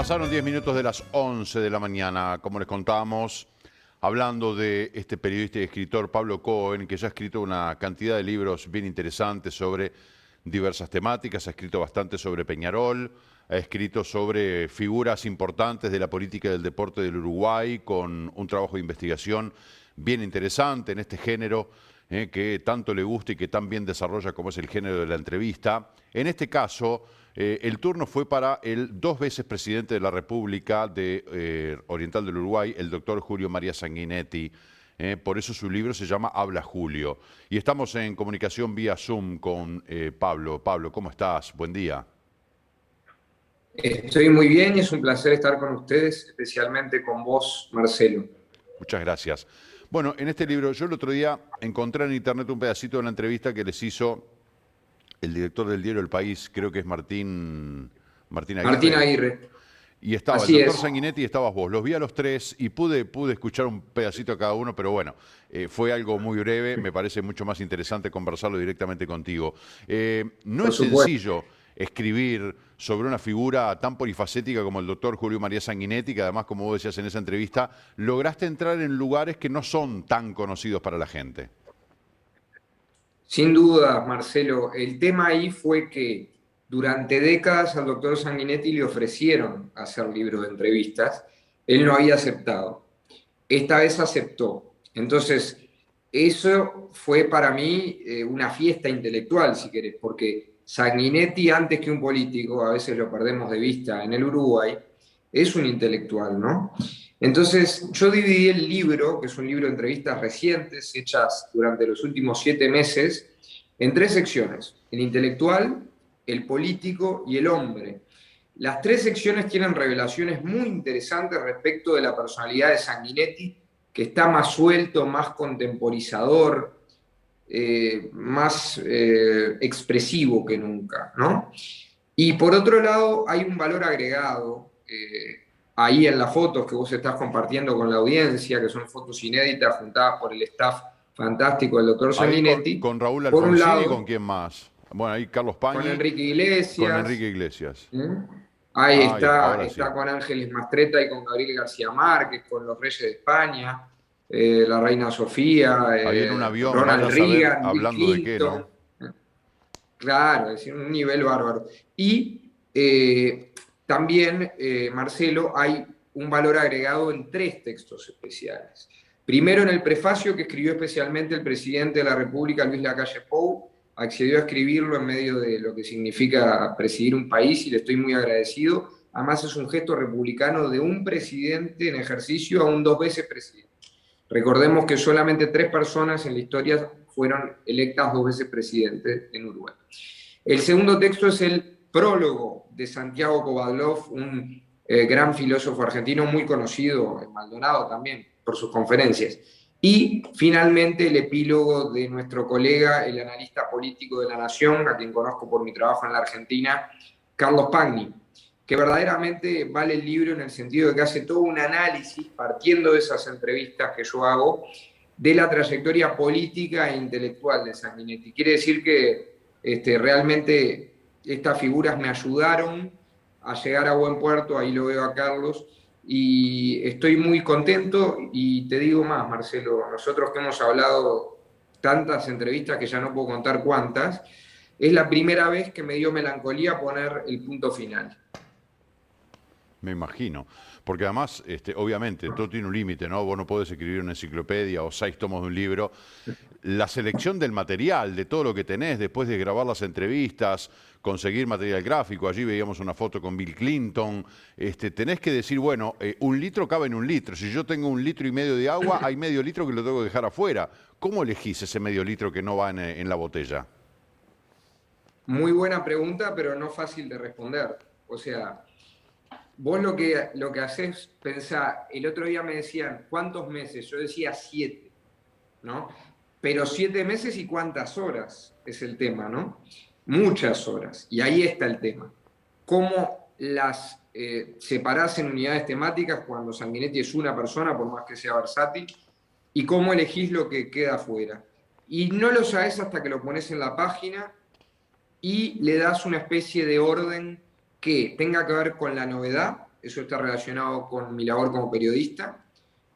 Pasaron 10 minutos de las 11 de la mañana, como les contábamos, hablando de este periodista y escritor Pablo Cohen, que ya ha escrito una cantidad de libros bien interesantes sobre diversas temáticas, ha escrito bastante sobre Peñarol, ha escrito sobre figuras importantes de la política y del deporte del Uruguay, con un trabajo de investigación bien interesante en este género que tanto le gusta y que tan bien desarrolla como es el género de la entrevista. En este caso, el turno fue para el 2 veces presidente de la República de Oriental del Uruguay, el doctor Julio María Sanguinetti. Por eso su libro se llama Habla Julio. Y estamos en comunicación vía Zoom con Pablo. Pablo, ¿cómo estás? Buen día. Estoy muy bien y es un placer estar con ustedes, especialmente con vos, Marcelo. Muchas gracias. Bueno, en este libro, yo el otro día encontré en internet un pedacito de una entrevista que les hizo el director del diario El País, creo que es Martín Martín Aguirre. Aguirre, Y estaba el así doctor es. Sanguinetti y estabas vos. Los vi a los tres y pude escuchar un pedacito a cada uno, pero bueno, fue algo muy breve. Me parece mucho más interesante conversarlo directamente contigo. No Por es supuesto. sencillo escribir sobre una figura tan polifacética como el doctor Julio María Sanguinetti, que además, como vos decías en esa entrevista, lograste entrar en lugares que no son tan conocidos para la gente. Sin duda, Marcelo, el tema ahí fue que durante décadas al doctor Sanguinetti le ofrecieron hacer libros de entrevistas. Él no había aceptado. Esta vez aceptó. Entonces, eso fue para mí una fiesta intelectual, si querés, porque Sanguinetti, antes que un político, a veces lo perdemos de vista en el Uruguay, es un intelectual, ¿no? Entonces, yo dividí el libro, que es un libro de entrevistas recientes, hechas durante los últimos 7 meses, en tres secciones: el intelectual, el político y el hombre. Las tres secciones tienen revelaciones muy interesantes respecto de la personalidad de Sanguinetti, que está más suelto, más contemporizador, más expresivo que nunca, ¿no? Y por otro lado, hay un valor agregado ahí en las fotos que vos estás compartiendo con la audiencia, que son fotos inéditas juntadas por el staff fantástico del doctor Ahí Sanguinetti. con Raúl Por un Alfonsín y con lado, quién más. Bueno, ahí Carlos con Pañi Enrique con Iglesias. Enrique Iglesias. ¿Mm? Ahí Ah, está, ahora sí. está con Ángeles Mastretta y con Gabriel García Márquez, con los Reyes de España, la Reina Sofía, Ahí en un avión, vaya Ronald a saber Reagan, Bill hablando de qué, Clinton. ¿no? Claro, es decir, un nivel bárbaro. Y también, Marcelo, hay un valor agregado en tres textos especiales. Primero, en el prefacio que escribió especialmente el presidente de la República, Luis Lacalle Pou, accedió a escribirlo en medio de lo que significa presidir un país y le estoy muy agradecido. Además, es un gesto republicano de un presidente en ejercicio a un 2 veces presidente. Recordemos que solamente 3 personas en la historia fueron electas 2 veces presidente en Uruguay. El segundo texto es el prólogo de Santiago Kovadlov, un gran filósofo argentino muy conocido en Maldonado también por sus conferencias. Y finalmente el epílogo de nuestro colega, el analista político de La Nación, a quien conozco por mi trabajo en la Argentina, Carlos Pagni, que verdaderamente vale el libro en el sentido de que hace todo un análisis, partiendo de esas entrevistas que yo hago, de la trayectoria política e intelectual de Sanguinetti. Quiere decir que realmente estas figuras me ayudaron a llegar a buen puerto, ahí lo veo a Carlos, y estoy muy contento. Y te digo más, Marcelo, nosotros que hemos hablado tantas entrevistas que ya no puedo contar cuántas, es la primera vez que me dio melancolía poner el punto final. Me imagino. Porque además, obviamente, todo tiene un límite, ¿no? Vos no podés escribir una enciclopedia o 6 tomos de un libro. La selección del material, de todo lo que tenés, después de grabar las entrevistas, conseguir material gráfico, allí veíamos una foto con Bill Clinton, tenés que decir, bueno, 1 litro cabe en 1 litro. Si yo tengo 1,5 litros de agua, hay medio litro que lo tengo que dejar afuera. ¿Cómo elegís ese medio litro que no va en la botella? Muy buena pregunta, pero no fácil de responder. O sea, vos lo que haces, pensá, el otro día me decían, ¿cuántos meses? Yo decía 7, ¿no? Pero 7 meses y cuántas horas es el tema, ¿no? Muchas horas. Y ahí está el tema. ¿Cómo las separás en unidades temáticas cuando Sanguinetti es una persona, por más que sea versátil? ¿Y cómo elegís lo que queda afuera? Y no lo sabés hasta que lo pones en la página y le das una especie de orden que tenga que ver con la novedad, eso está relacionado con mi labor como periodista,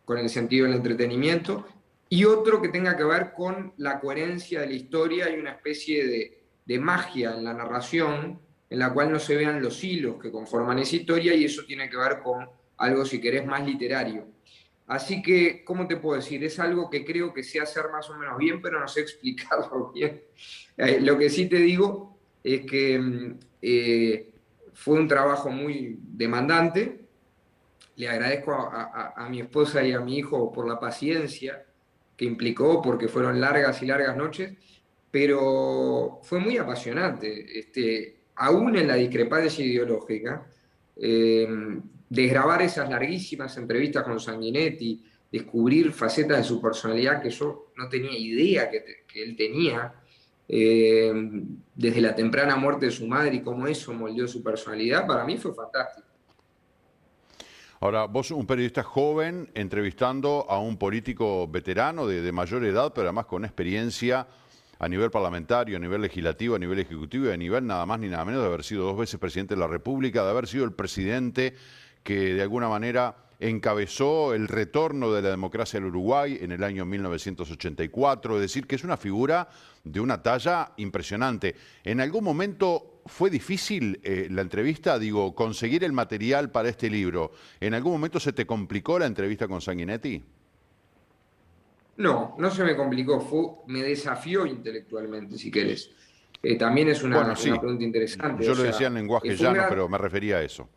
con el sentido del entretenimiento, y otro que tenga que ver con la coherencia de la historia y una especie de magia en la narración, en la cual no se vean los hilos que conforman esa historia, y eso tiene que ver con algo, si querés, más literario. Así que, ¿cómo te puedo decir? Es algo que creo que sé hacer más o menos bien, pero no sé explicarlo bien. Lo que sí te digo es que fue un trabajo muy demandante. Le agradezco a mi esposa y a mi hijo por la paciencia que implicó, porque fueron largas y largas noches, pero fue muy apasionante. Aún en la discrepancia ideológica, eh, desgrabar esas larguísimas entrevistas con Sanguinetti, descubrir facetas de su personalidad que yo no tenía idea que él tenía, eh, desde la temprana muerte de su madre y cómo eso moldeó su personalidad, para mí fue fantástico. Ahora, vos un periodista joven entrevistando a un político veterano de mayor edad, pero además con experiencia a nivel parlamentario, a nivel legislativo, a nivel ejecutivo y a nivel nada más ni nada menos de haber sido 2 veces presidente de la República, de haber sido el presidente que de alguna manera encabezó el retorno de la democracia al Uruguay en el año 1984, es decir, que es una figura de una talla impresionante. ¿En algún momento fue difícil la entrevista, digo, conseguir el material para este libro? ¿En algún momento se te complicó la entrevista con Sanguinetti? No, no se me complicó, me desafió intelectualmente, si querés. También es Bueno, una sí, pregunta interesante, o yo lo decía sea, en lenguaje fue un llano, gran... pero me refería a eso.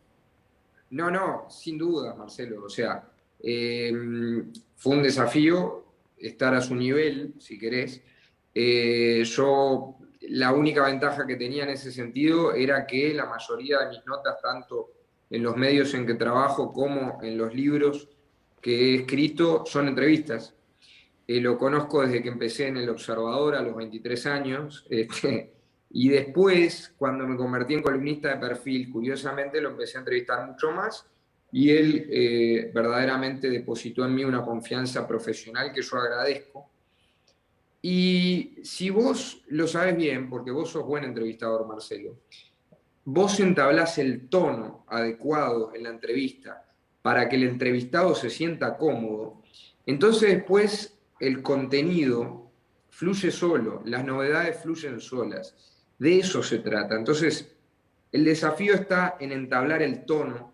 No, no, sin duda, Marcelo, o sea, fue un desafío estar a su nivel, si querés. La única ventaja que tenía en ese sentido era que la mayoría de mis notas, tanto en los medios en que trabajo como en los libros que he escrito, son entrevistas. Lo conozco desde que empecé en El Observador a los 23 años, y después, cuando me convertí en columnista de perfil, curiosamente lo empecé a entrevistar mucho más, y él verdaderamente depositó en mí una confianza profesional que yo agradezco. Y si vos lo sabes bien, porque vos sos buen entrevistador, Marcelo, vos entablás el tono adecuado en la entrevista para que el entrevistado se sienta cómodo, entonces después el contenido fluye solo, las novedades fluyen solas. De eso se trata. Entonces, el desafío está en entablar el tono,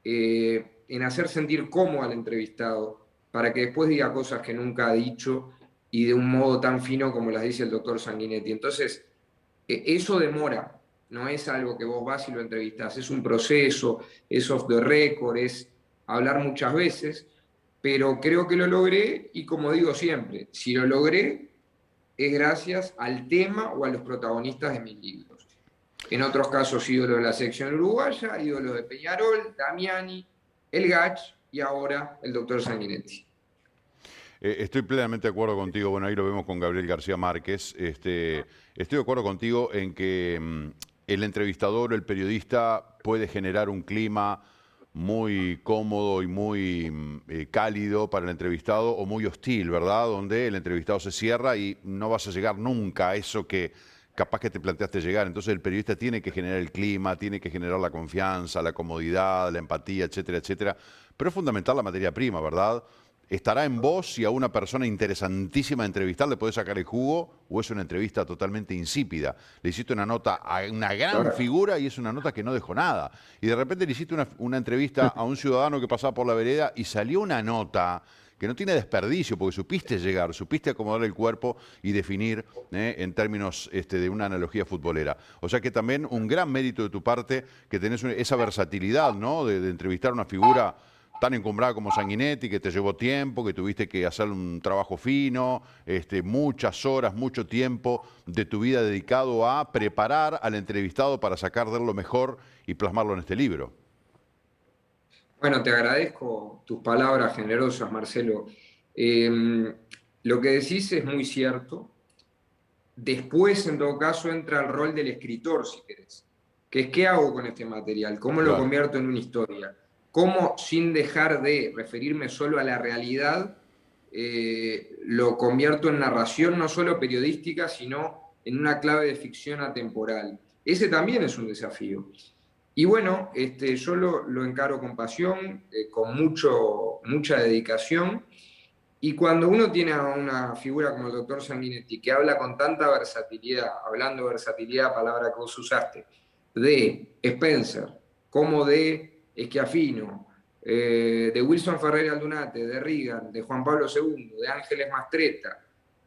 en hacer sentir cómodo al entrevistado, para que después diga cosas que nunca ha dicho y de un modo tan fino como las dice el doctor Sanguinetti. Entonces, eso demora, no es algo que vos vas y lo entrevistás, es un proceso, es off the record, es hablar muchas veces, pero creo que lo logré y como digo siempre, si lo logré es gracias al tema o a los protagonistas de mis libros. En otros casos, ídolo de la sección uruguaya, ídolo de Peñarol, Damiani, El Gach y ahora el doctor Sanguinetti. Estoy plenamente de acuerdo contigo. Bueno, ahí lo vemos con Gabriel García Márquez. Estoy de acuerdo contigo en que el entrevistador, el periodista, puede generar un clima muy cómodo y muy cálido para el entrevistado o muy hostil, ¿verdad? Donde el entrevistado se cierra y no vas a llegar nunca a eso que capaz que te planteaste llegar. Entonces el periodista tiene que generar el clima, tiene que generar la confianza, la comodidad, la empatía, etcétera, etcétera. Pero es fundamental la materia prima, ¿verdad? ¿Estará en vos si a una persona interesantísima de entrevistar le podés sacar el jugo o es una entrevista totalmente insípida? Le hiciste una nota a una gran Claro. figura y es una nota que no dejó nada. Y de repente le hiciste una entrevista a un ciudadano que pasaba por la vereda y salió una nota que no tiene desperdicio porque supiste llegar, supiste acomodar el cuerpo y definir en términos de una analogía futbolera. O sea que también un gran mérito de tu parte que tenés esa versatilidad, ¿no? De entrevistar a una figura tan encumbrada como Sanguinetti, que te llevó tiempo, que tuviste que hacer un trabajo fino, muchas horas, mucho tiempo de tu vida dedicado a preparar al entrevistado para sacar de él lo mejor y plasmarlo en este libro. Bueno, te agradezco tus palabras generosas, Marcelo. Eh, lo que decís es muy cierto. Después, en todo caso, entra el rol del escritor, si querés, que es qué hago con este material, cómo lo Claro. convierto en una historia, cómo sin dejar de referirme solo a la realidad, lo convierto en narración no solo periodística, sino en una clave de ficción atemporal. Ese también es un desafío. Y bueno, yo lo encaro con pasión, con mucha dedicación. Y cuando uno tiene a una figura como el doctor Sanguinetti, que habla con tanta versatilidad, hablando de versatilidad, palabra que vos usaste, de Spencer, como de Schiaffino, de Wilson Ferrer Aldunate, de Reagan, de Juan Pablo II, de Ángeles Mastretta,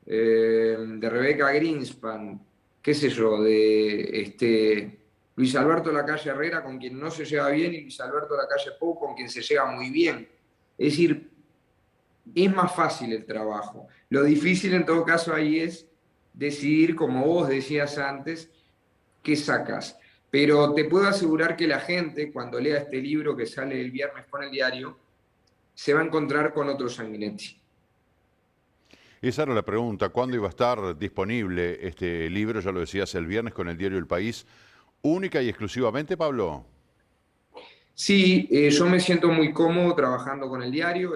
de Rebeca Greenspan, qué sé yo, de Luis Alberto Lacalle Herrera, con quien no se lleva bien, y Luis Alberto Lacalle Pou, con quien se lleva muy bien. Es decir, es más fácil el trabajo. Lo difícil en todo caso ahí es decidir, como vos decías antes, qué sacas. Pero te puedo asegurar que la gente, cuando lea este libro que sale el viernes con el diario, se va a encontrar con otro Sanguinetti. Esa era la pregunta, ¿cuándo iba a estar disponible este libro? Ya lo decías, el viernes con el diario El País. ¿Única y exclusivamente, Pablo? Sí, yo me siento muy cómodo trabajando con el diario.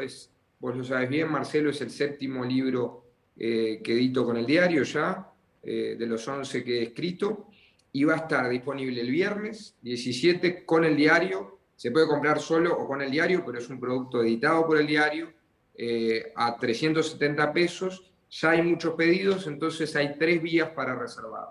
Vos lo sabes bien, Marcelo, es el séptimo libro que edito con el diario ya, de los 11 que he escrito. Y va a estar disponible el viernes 17 con el diario. Se puede comprar solo o con el diario, pero es un producto editado por el diario a 370 pesos. Ya hay muchos pedidos, entonces hay 3 vías para reservar.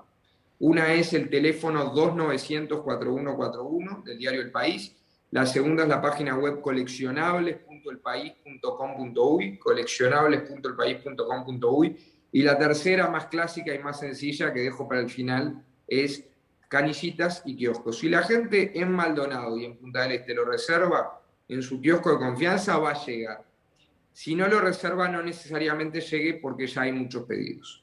Una es el teléfono 2900-4141 del diario El País. La segunda es la página web coleccionables.elpaís.com.uy, coleccionables.elpaís.com.uy. Y la tercera, más clásica y más sencilla, que dejo para el final, es canillitas y kioscos. Si la gente en Maldonado y en Punta del Este lo reserva, en su kiosco de confianza va a llegar. Si no lo reserva, no necesariamente llegue porque ya hay muchos pedidos.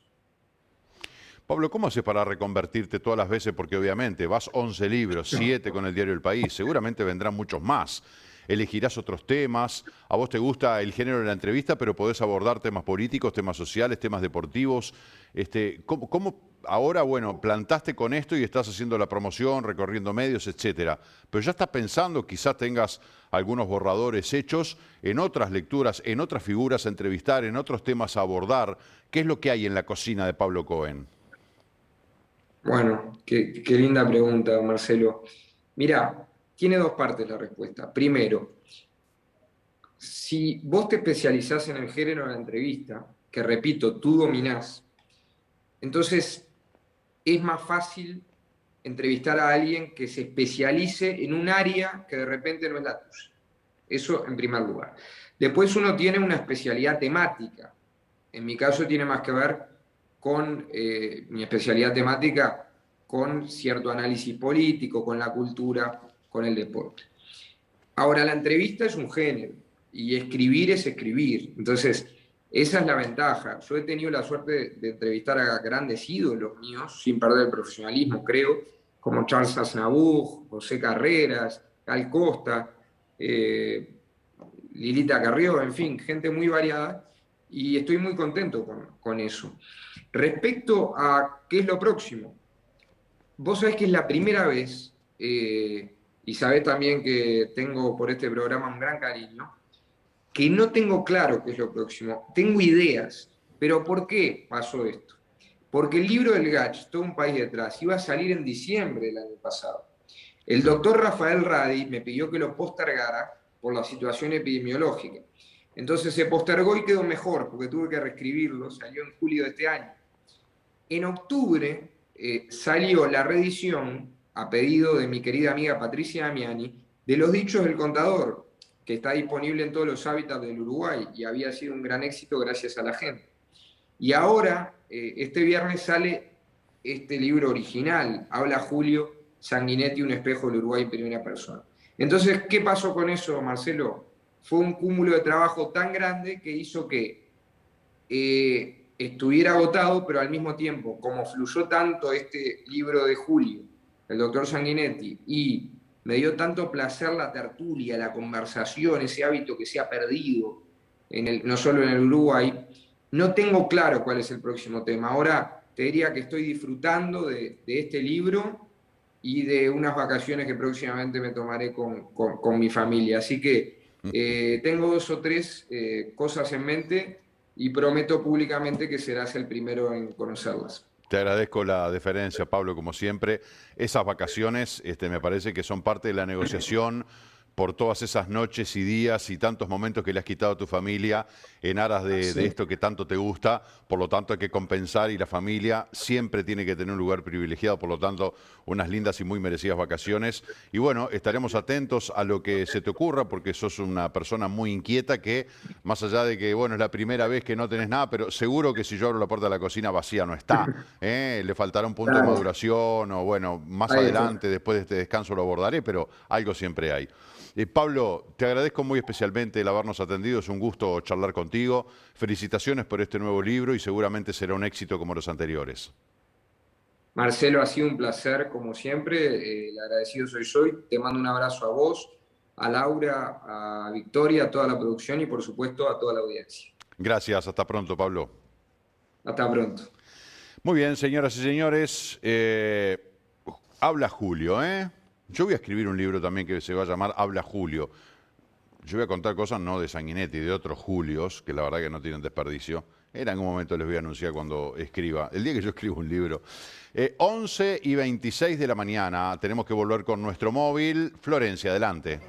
Pablo, ¿cómo haces para reconvertirte todas las veces? Porque obviamente vas 11 libros, 7 con el diario El País, seguramente vendrán muchos más. Elegirás otros temas, a vos te gusta el género de la entrevista, pero podés abordar temas políticos, temas sociales, temas deportivos. ¿Cómo ahora, bueno, plantaste con esto y estás haciendo la promoción, recorriendo medios, etcétera? Pero ya estás pensando, quizás tengas algunos borradores hechos en otras lecturas, en otras figuras a entrevistar, en otros temas a abordar. ¿Qué es lo que hay en la cocina de Pablo Cohen? Bueno, qué linda pregunta, Marcelo. Mirá, tiene dos partes la respuesta. Primero, si vos te especializás en el género de la entrevista, que repito, tú dominás, entonces es más fácil entrevistar a alguien que se especialice en un área que de repente no es la tuya. Eso en primer lugar. Después uno tiene una especialidad temática. En mi caso tiene más que ver con mi especialidad temática, con cierto análisis político, con la cultura, con el deporte. Ahora, la entrevista es un género y escribir es escribir. Entonces, esa es la ventaja. Yo he tenido la suerte de entrevistar a grandes ídolos míos, sin perder el profesionalismo, creo, como Charles Aznavour, José Carreras, Gal Costa, eh, Lilita Carrió, en fin, gente muy variada, y estoy muy contento con eso. Respecto a qué es lo próximo, vos sabés que es la primera vez, y sabés también que tengo por este programa un gran cariño, que no tengo claro qué es lo próximo. Tengo ideas, pero ¿por qué pasó esto? Porque el libro del Gach, Todo un país detrás, iba a salir en diciembre del año pasado. El Sí. doctor Rafael Radi me pidió que lo postergara por la situación epidemiológica. Entonces se postergó y quedó mejor, porque tuve que reescribirlo, salió en julio de este año. En octubre salió la reedición, a pedido de mi querida amiga Patricia Damiani, de Los Dichos del Contador, que está disponible en todos los hábitats del Uruguay y había sido un gran éxito gracias a la gente. Y ahora, este viernes sale este libro original, Habla Julio Sanguinetti, un espejo del Uruguay en primera persona. Entonces, ¿qué pasó con eso, Marcelo? Fue un cúmulo de trabajo tan grande que hizo que estuviera agotado, pero al mismo tiempo, como fluyó tanto este libro de Julio, el doctor Sanguinetti, y me dio tanto placer la tertulia, la conversación, ese hábito que se ha perdido, no solo en el Uruguay, no tengo claro cuál es el próximo tema. Ahora te diría que estoy disfrutando de este libro y de unas vacaciones que próximamente me tomaré con mi familia. Así que tengo 2 o 3 cosas en mente y prometo públicamente que serás el primero en conocerlas. Te agradezco la deferencia, Pablo, como siempre. Esas vacaciones, me parece que son parte de la negociación por todas esas noches y días y tantos momentos que le has quitado a tu familia en aras de Sí. esto que tanto te gusta. Por lo tanto, hay que compensar y la familia siempre tiene que tener un lugar privilegiado. Por lo tanto, unas lindas y muy merecidas vacaciones. Y bueno, estaremos atentos a lo que se te ocurra porque sos una persona muy inquieta que, más allá de que, bueno, es la primera vez que no tenés nada, pero seguro que si yo abro la puerta de la cocina vacía no está. Le faltará un punto de Claro, maduración o, bueno, más ahí está. adelante, después de este descanso lo abordaré, pero algo siempre hay. Pablo, te agradezco muy especialmente el habernos atendido, es un gusto charlar contigo. Felicitaciones por este nuevo libro y seguramente será un éxito como los anteriores. Marcelo, ha sido un placer, como siempre. El agradecido soy yo. Te mando un abrazo a vos, a Laura, a Victoria, a toda la producción y, por supuesto, a toda la audiencia. Gracias, hasta pronto, Pablo. Hasta pronto. Muy bien, señoras y señores, habla Julio, ¿eh? Yo voy a escribir un libro también que se va a llamar Habla Julio. Yo voy a contar cosas no de Sanguinetti, de otros Julios, que la verdad que no tienen desperdicio. En algún momento les voy a anunciar cuando escriba, el día que yo escribo un libro. 11:26 de la mañana, tenemos que volver con nuestro móvil. Florencia, adelante.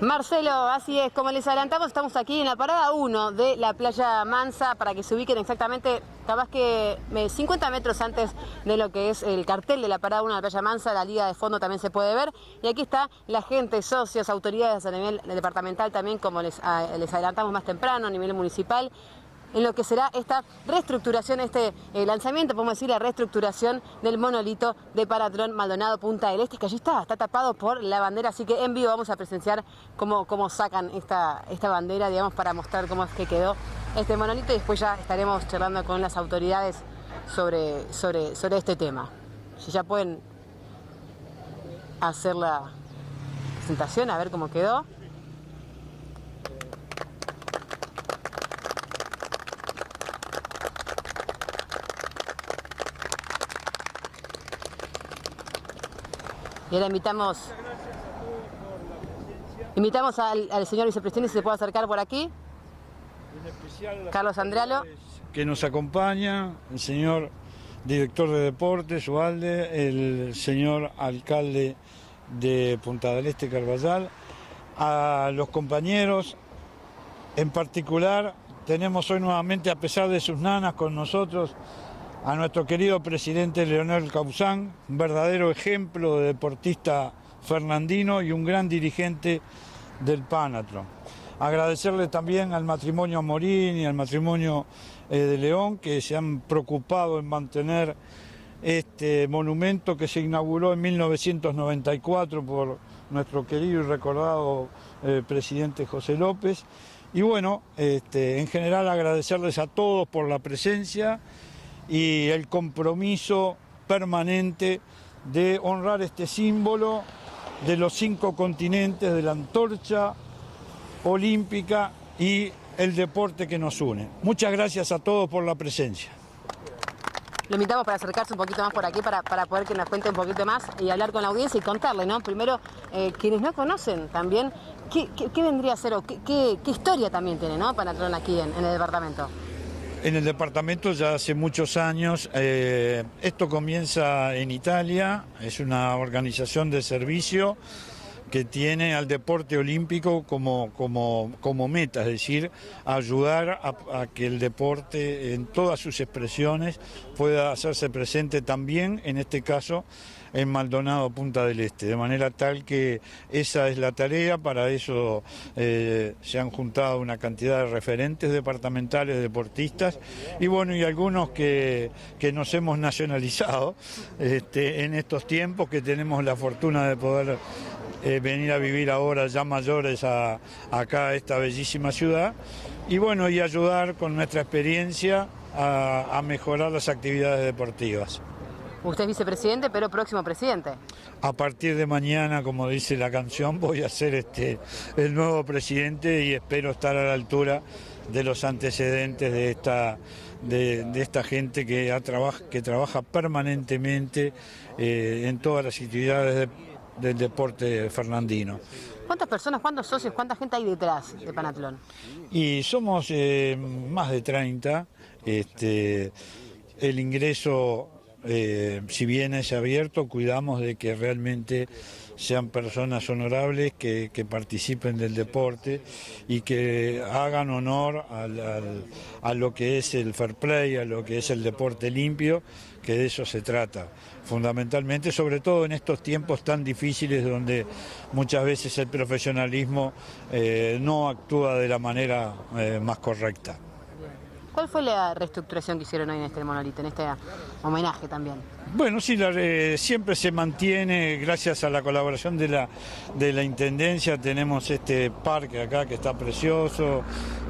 Marcelo, así es, como les adelantamos, estamos aquí en la parada 1 de la playa Mansa para que se ubiquen exactamente, capaz que 50 metros antes de lo que es el cartel de la parada 1 de la playa Mansa, la liga de fondo también se puede ver. Y aquí está la gente, socios, autoridades a nivel departamental también, como les adelantamos más temprano, a nivel municipal, en lo que será esta reestructuración, lanzamiento, podemos decir, la reestructuración del monolito de Panatlón Maldonado Punta del Este, que allí está tapado por la bandera, así que en vivo vamos a presenciar cómo sacan esta bandera, digamos, para mostrar cómo es que quedó este monolito y después ya estaremos charlando con las autoridades sobre este tema. Si ya pueden hacer la presentación, a ver cómo quedó. Y ahora invitamos al señor vicepresidente, si se puede acercar por aquí. Carlos Andrealo. Que nos acompaña, el señor director de deportes, Ubalde, el señor alcalde de Punta del Este, Carballal, a los compañeros, en particular tenemos hoy nuevamente, a pesar de sus nanas, con nosotros a nuestro querido presidente Leonel Causán, un verdadero ejemplo de deportista fernandino y un gran dirigente del Panatlón. Agradecerle también al matrimonio Morín y al matrimonio de León, que se han preocupado en mantener este monumento que se inauguró en 1994 por nuestro querido y recordado presidente José López. Y bueno, en general agradecerles a todos por la presencia y el compromiso permanente de honrar este símbolo de los 5 continentes, de la antorcha olímpica y el deporte que nos une. Muchas gracias a todos por la presencia. Lo invitamos para acercarse un poquito más por aquí, para poder que nos cuente un poquito más y hablar con la audiencia y contarle, ¿no? Primero, quienes no conocen también, ¿qué vendría a ser o qué historia también tiene, ¿no? Panatlón aquí en el departamento. En el departamento ya hace muchos años, esto comienza en Italia, es una organización de servicio que tiene al deporte olímpico como meta, es decir, ayudar a que el deporte en todas sus expresiones pueda hacerse presente también, en este caso, en Maldonado Punta del Este, de manera tal que esa es la tarea. Para eso se han juntado una cantidad de referentes departamentales, deportistas, y bueno, y algunos que nos hemos nacionalizado en estos tiempos, que tenemos la fortuna de poder venir a vivir ahora ya mayores acá a esta bellísima ciudad, y bueno, y ayudar con nuestra experiencia a mejorar las actividades deportivas. Usted es vicepresidente, pero próximo presidente. A partir de mañana, como dice la canción, voy a ser el nuevo presidente y espero estar a la altura de los antecedentes de esta gente que trabaja permanentemente en todas las actividades del deporte fernandino. ¿Cuántas personas, cuántos socios, cuánta gente hay detrás de Panatlón? Y somos más de 30 El ingreso, si bien es abierto, cuidamos de que realmente sean personas honorables que participen del deporte y que hagan honor a lo que es el fair play, a lo que es el deporte limpio, que de eso se trata. Fundamentalmente, sobre todo en estos tiempos tan difíciles donde muchas veces el profesionalismo no actúa de la manera más correcta. ¿Cuál fue la reestructuración que hicieron hoy en este monolito, en este homenaje también? Bueno, sí, siempre se mantiene, gracias a la colaboración de la Intendencia, tenemos este parque acá que está precioso,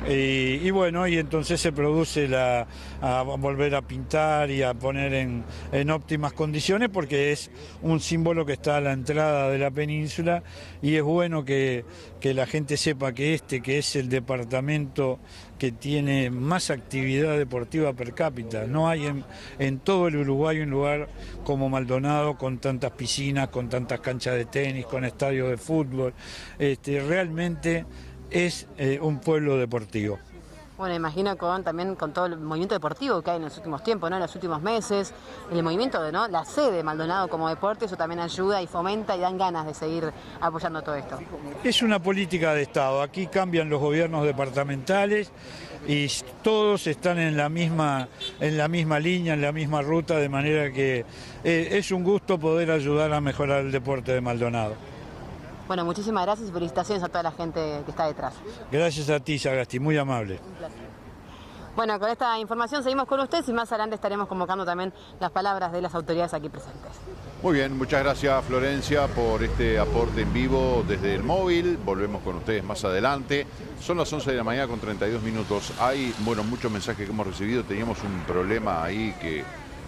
y bueno, y entonces se produce a volver a pintar y a poner en óptimas condiciones, porque es un símbolo que está a la entrada de la península, y es bueno que la gente sepa que que es el departamento que tiene más actividad deportiva per cápita. No hay en todo el Uruguay un lugar como Maldonado con tantas piscinas, con tantas canchas de tenis, con estadios de fútbol. Realmente es un pueblo deportivo. Bueno, imagino también con todo el movimiento deportivo que hay en los últimos tiempos, ¿no? En los últimos meses, el movimiento de la sede de Maldonado como deporte, eso también ayuda y fomenta y dan ganas de seguir apoyando todo esto. Es una política de Estado. Aquí cambian los gobiernos departamentales y todos están en la misma línea, en la misma ruta, de manera que es un gusto poder ayudar a mejorar el deporte de Maldonado. Bueno, muchísimas gracias y felicitaciones a toda la gente que está detrás. Gracias a ti, Sagasti, muy amable. Bueno, con esta información seguimos con ustedes y más adelante estaremos convocando también las palabras de las autoridades aquí presentes. Muy bien, muchas gracias Florencia por este aporte en vivo desde el móvil. Volvemos con ustedes más adelante. Son las 11 de la mañana con 32 minutos. Hay, muchos mensajes que hemos recibido. Teníamos un problema ahí que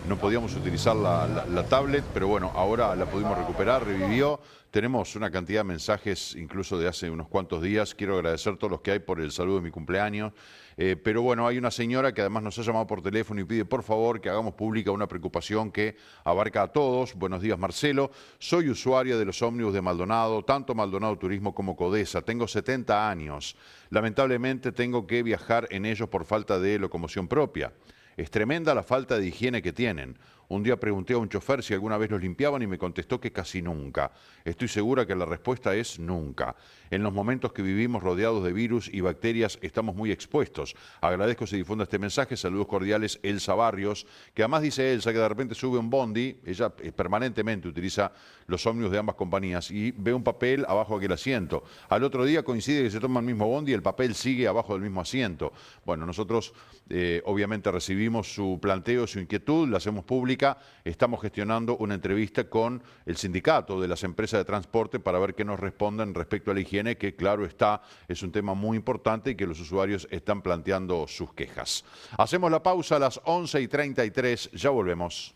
no podíamos utilizar la tablet, pero bueno, ahora la pudimos recuperar, revivió. Tenemos una cantidad de mensajes incluso de hace unos cuantos días. Quiero agradecer a todos los que hay por el saludo de mi cumpleaños. Pero bueno, hay una señora que además nos ha llamado por teléfono y pide por favor que hagamos pública una preocupación que abarca a todos. Buenos días, Marcelo. Soy usuaria de los ómnibus de Maldonado, tanto Maldonado Turismo como Codesa. Tengo 70 años. Lamentablemente tengo que viajar en ellos por falta de locomoción propia. Es tremenda la falta de higiene que tienen. Un día pregunté a un chofer si alguna vez los limpiaban y me contestó que casi nunca. Estoy segura que la respuesta es nunca. En los momentos que vivimos rodeados de virus y bacterias estamos muy expuestos. Agradezco que se difunda este mensaje. Saludos cordiales, Elsa Barrios, que además dice Elsa que de repente sube un bondi, ella permanentemente utiliza los ómnibus de ambas compañías y ve un papel abajo de aquel asiento. Al otro día coincide que se toma el mismo bondi y el papel sigue abajo del mismo asiento. Bueno, nosotros obviamente recibimos su planteo, su inquietud, la hacemos pública. Estamos gestionando una entrevista con el sindicato de las empresas de transporte para ver qué nos responden respecto a la higiene, que claro está, es un tema muy importante y que los usuarios están planteando sus quejas. Hacemos la pausa a las 11:33, ya volvemos.